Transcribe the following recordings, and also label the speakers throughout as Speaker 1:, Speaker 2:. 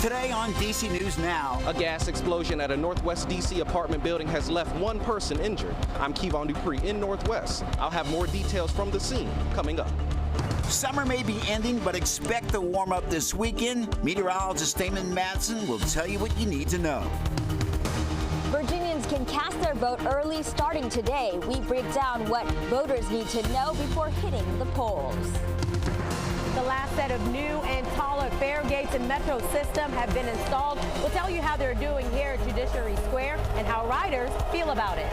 Speaker 1: Today on DC News Now.
Speaker 2: A gas explosion at a Northwest DC apartment building has left one person injured. I'm Kevon Dupree in Northwest. I'll have more details from the scene coming up.
Speaker 1: Summer may be ending, but expect to warm up this weekend. Meteorologist Damon Madsen will tell you what you need to know.
Speaker 3: Virginians can cast their vote early starting today. We break down what voters need to know before hitting the polls.
Speaker 4: The last set of new and taller fare gates in Metro system have been installed. We'll tell you how they're doing here at Judiciary Square and how riders feel about it.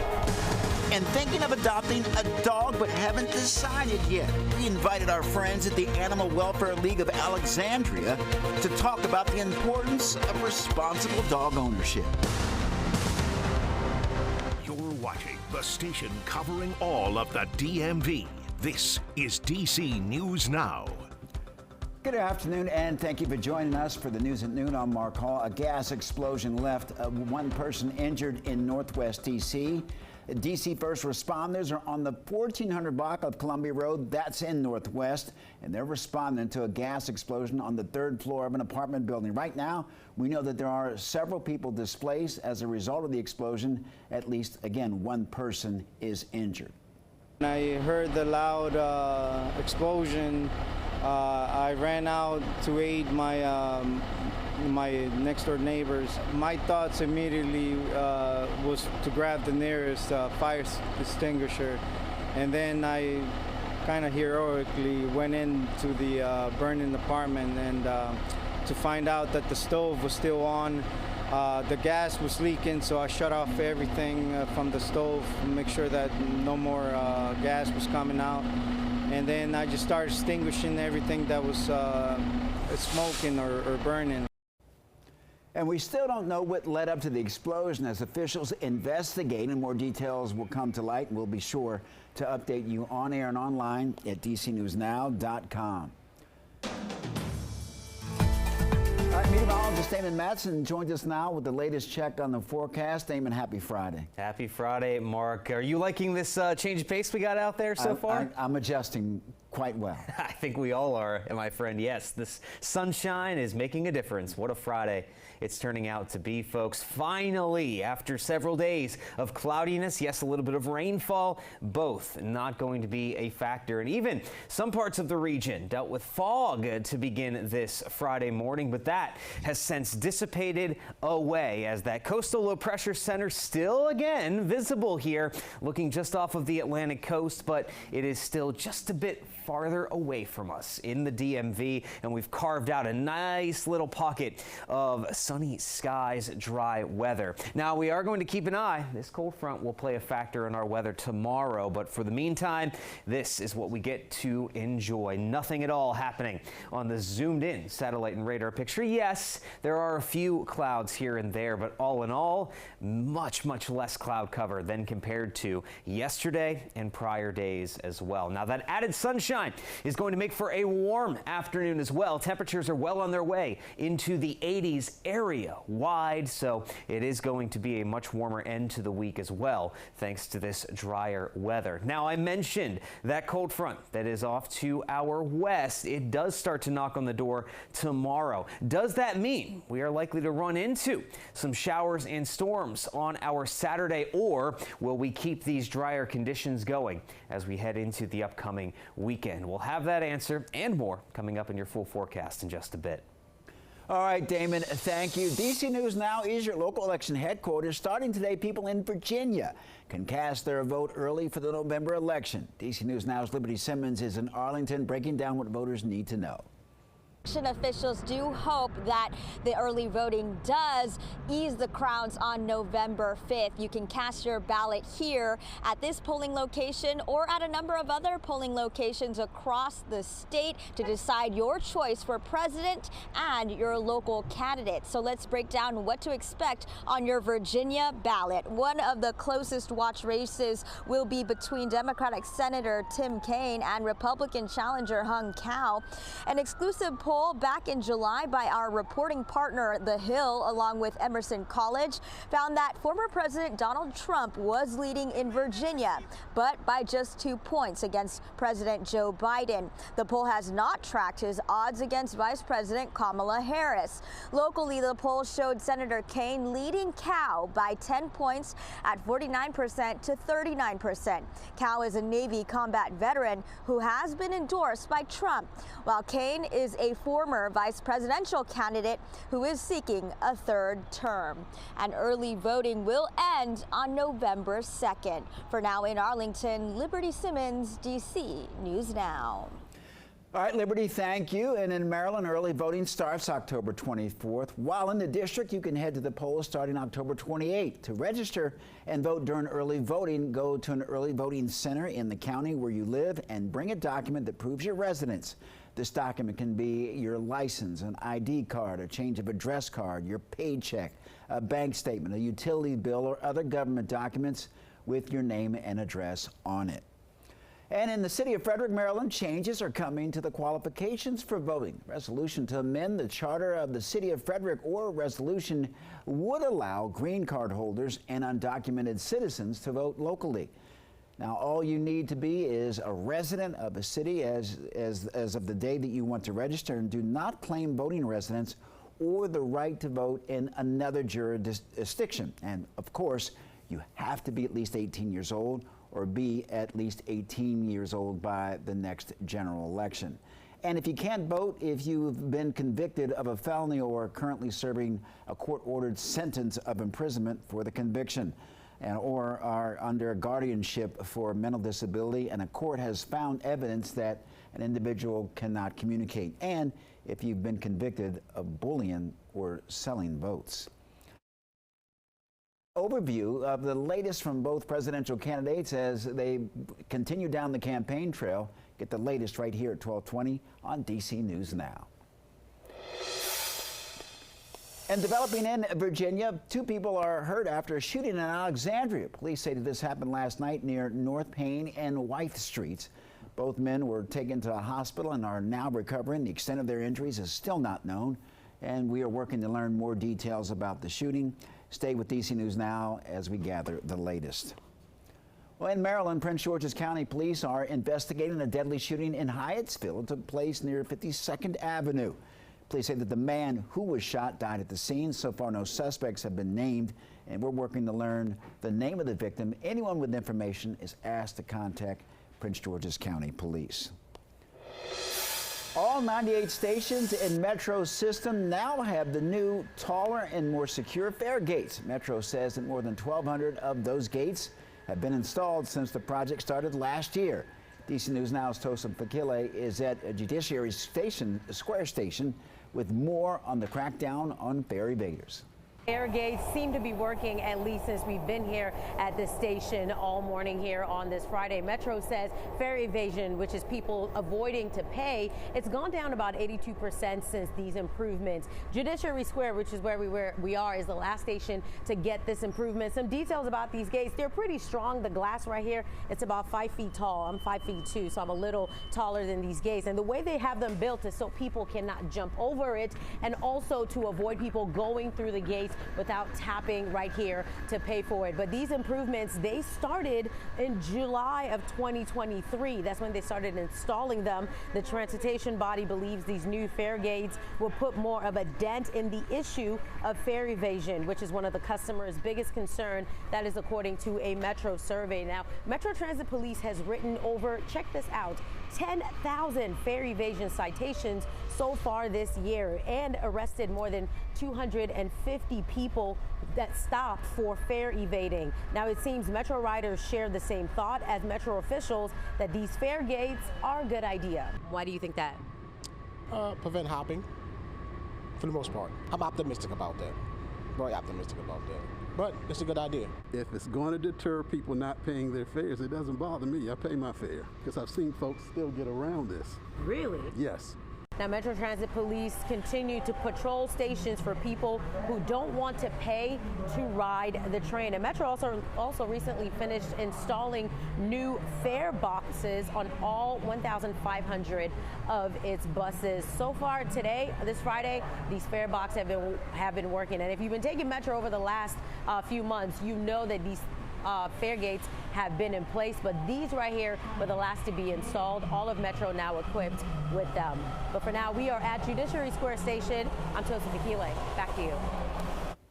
Speaker 1: And thinking of adopting a dog but haven't decided yet. We invited our friends at the Animal Welfare League of Alexandria to talk about the importance of responsible dog ownership.
Speaker 5: You're watching the station covering all of the DMV. This is DC News Now.
Speaker 6: Good afternoon, and thank you for joining us for the news at noon. I'm Mark Hall. A gas explosion left one person injured in Northwest D.C. D.C. first responders are on the 1400 block of Columbia Road. That's in Northwest, and they're responding to a gas explosion on the third floor of an apartment building. Right now, we know that there are several people displaced as a result of the explosion. At least, again, one person is injured.
Speaker 7: I heard the loud explosion. I ran out to aid my next door neighbors. My thoughts immediately was to grab the nearest fire extinguisher, and then I kind of heroically went into the burning apartment and to find out that the stove was still on. The gas was leaking, so I shut off everything from the stove to make sure that no more gas was coming out. And then I just started extinguishing everything that was smoking or burning.
Speaker 6: And we still don't know what led up to the explosion. As officials investigate, and more details will come to light. We'll be sure to update you on air and online at dcnewsnow.com. All right, meteorologist Damon Madsen joins us now with the latest check on the forecast. Damon, happy Friday.
Speaker 8: Happy Friday, Mark. Are you liking this change of pace we got out there so far?
Speaker 6: I'm adjusting quite well.
Speaker 8: I think we all are, my friend. Yes, this sunshine is making a difference. What a Friday it's turning out to be, folks. Finally, after several days of cloudiness, yes, a little bit of rainfall, both not going to be a factor. And even some parts of the region dealt with fog to begin this Friday morning, but that has since dissipated away as that coastal low pressure center still again visible here, looking just off of the Atlantic coast, but it is still just a bit farther away from us in the DMV, and we've carved out a nice little pocket of sunny skies, dry weather. Now, we are going to keep an eye. This cold front will play a factor in our weather tomorrow, but for the meantime, this is what we get to enjoy. Nothing at all happening on the zoomed in satellite and radar picture. Yes, there are a few clouds here and there, but all in all, much less cloud cover than compared to yesterday and prior days as well. Now, that added sunshine is going to make for a warm afternoon as well. Temperatures are well on their way into the 80s area wide, so it is going to be a much warmer end to the week as well, thanks to this drier weather. Now, I mentioned that cold front that is off to our west. It does start to knock on the door tomorrow. Does that mean we are likely to run into some showers and storms on our Saturday, or will we keep these drier conditions going as we head into the upcoming weekend? We'll have that answer and more coming up in your full forecast in just a bit.
Speaker 6: All right, Damon, thank you. DC News Now is your local election headquarters. Starting today, people in Virginia can cast their vote early for the November election. DC News Now's Liberty Simmons is in Arlington breaking down what voters need to know.
Speaker 3: Election officials do hope that the early voting does ease the crowds on November 5th. You can cast your ballot here at this polling location or at a number of other polling locations across the state to decide your choice for president and your local candidate. So let's break down what to expect on your Virginia ballot. One of the closest watch races will be between Democratic Senator Tim Kaine and Republican challenger Hung Cao. An exclusive poll poll back in July by our reporting partner, The Hill, along with Emerson College, found that former President Donald Trump was leading in Virginia, but by just 2 points against President Joe Biden. The poll has not tracked his odds against Vice President Kamala Harris. Locally, the poll showed Senator Kaine leading Cal by 10 points at 49% to 39%. Cal is a Navy combat veteran who has been endorsed by Trump, while Kaine is a former vice presidential candidate who is seeking a third term. And early voting will end on November 2nd. For now in Arlington, Liberty Simmons, D.C. News Now.
Speaker 6: All right, Liberty, thank you. And in Maryland, early voting starts October 24th. While in the district, you can head to the polls starting October 28th. To register and vote during early voting, go to an early voting center in the county where you live and bring a document that proves your residence. This document can be your license, an ID card, a change of address card, your paycheck, a bank statement, a utility bill, or other government documents with your name and address on it. And in the city of Frederick, Maryland, changes are coming to the qualifications for voting. Resolution to amend the charter of the city of Frederick or resolution would allow green card holders and undocumented citizens to vote locally. Now, all you need to be is a resident of the city as of the day that you want to register, and do not claim voting residence or the right to vote in another jurisdiction. And of course, you have to be at least 18 years old or be at least 18 years old by the next general election. And if you can't vote, if you've been convicted of a felony or are currently serving a court-ordered sentence of imprisonment for the conviction, or are under guardianship for mental disability, and a court has found evidence that an individual cannot communicate, and if you've been convicted of bullying or selling votes. Overview of the latest from both presidential candidates as they continue down the campaign trail. Get the latest right here at 1220 on DC News Now. And developing in Virginia, 2 people are hurt after a shooting in Alexandria. Police say that this happened last night near North Payne and Wythe Streets. Both men were taken to a hospital and are now recovering. The extent of their injuries is still not known, and we are working to learn more details about the shooting. Stay with DC News Now as we gather the latest. Well, in Maryland, Prince George's County Police are investigating a deadly shooting in Hyattsville. It took place near 52nd Avenue. Police say that the man who was shot died at the scene. So far, no suspects have been named, and we're working to learn the name of the victim. Anyone with information is asked to contact Prince George's County Police. All 98 stations in Metro's system now have the new, taller, and more secure fare gates. Metro says that more than 1,200 of those gates have been installed since the project started last year. DC News Now's Tosin Fakile is at a Judiciary Square Station with more on the crackdown on fare evaders.
Speaker 4: Fare gates seem to be working, at least since we've been here at the station all morning here on this Friday. Metro says fare evasion, which is people avoiding to pay, it's gone down about 82% since these improvements. Judiciary Square, which is where we are, is the last station to get this improvement. Some details about these gates: they're pretty strong. The glass right here, it's about 5 feet tall. I'm 5 feet 2, so I'm a little taller than these gates. And the way they have them built is so people cannot jump over it, and also to avoid people going through the gates without tapping right here to pay for it. But these improvements, they started in July of 2023. That's when they started installing them. The transportation body believes these new fare gates will put more of a dent in the issue of fare evasion, which is one of the customers' biggest concern. That is according to a Metro survey. Now, Metro Transit Police has written over, check this out, 10,000 fare evasion citations so far this year, and arrested more than 250 people that stopped for fare evading. Now, it seems Metro riders share the same thought as Metro officials that these fare gates are a good idea. Why do you think that?
Speaker 9: Prevent hopping, for the most part. I'm optimistic about that. Very optimistic about that. But it's a good idea.
Speaker 10: If it's going to deter people not paying their fares, it doesn't bother me. I pay my fare because I've seen folks still get around this.
Speaker 4: Really?
Speaker 10: Yes.
Speaker 4: Now, Metro Transit Police continue to patrol stations for people who don't want to pay to ride the train. And Metro also recently finished installing new fare boxes on all 1,500 of its buses. So far today, this Friday, these fare boxes have been working. And if you've been taking Metro over the last few months, you know that these fare gates have been in place, but these right here were the last to be installed. All of Metro now equipped with them. But for now, we are at Judiciary Square Station. I'm Tosin Fakile. Back to you.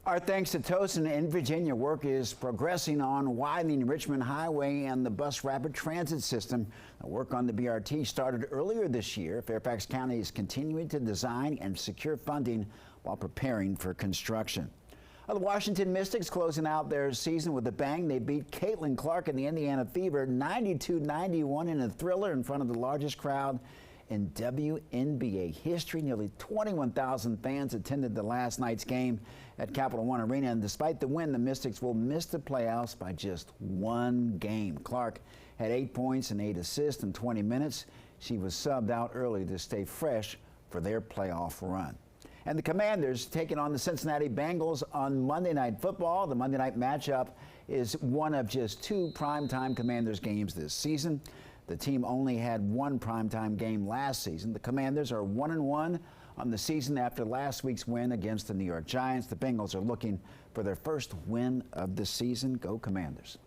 Speaker 6: Our thanks to Tosin. In Virginia, work is progressing on widening Richmond Highway and the bus rapid transit system. The work on the BRT started earlier this year. Fairfax County is continuing to design and secure funding while preparing for construction. The Washington Mystics closing out their season with a bang. They beat Caitlin Clark and the Indiana Fever 92-91 in a thriller in front of the largest crowd in WNBA history. Nearly 21,000 fans attended the last night's game at Capital One Arena, and despite the win, the Mystics will miss the playoffs by just one game. Clark had 8 points and 8 assists in 20 minutes. She was subbed out early to stay fresh for their playoff run. And the Commanders taking on the Cincinnati Bengals on Monday Night Football. The Monday night matchup is one of just 2 primetime Commanders games this season. The team only had 1 primetime game last season. The Commanders are 1-1 on the season after last week's win against the New York Giants. The Bengals are looking for their first win of the season. Go Commanders.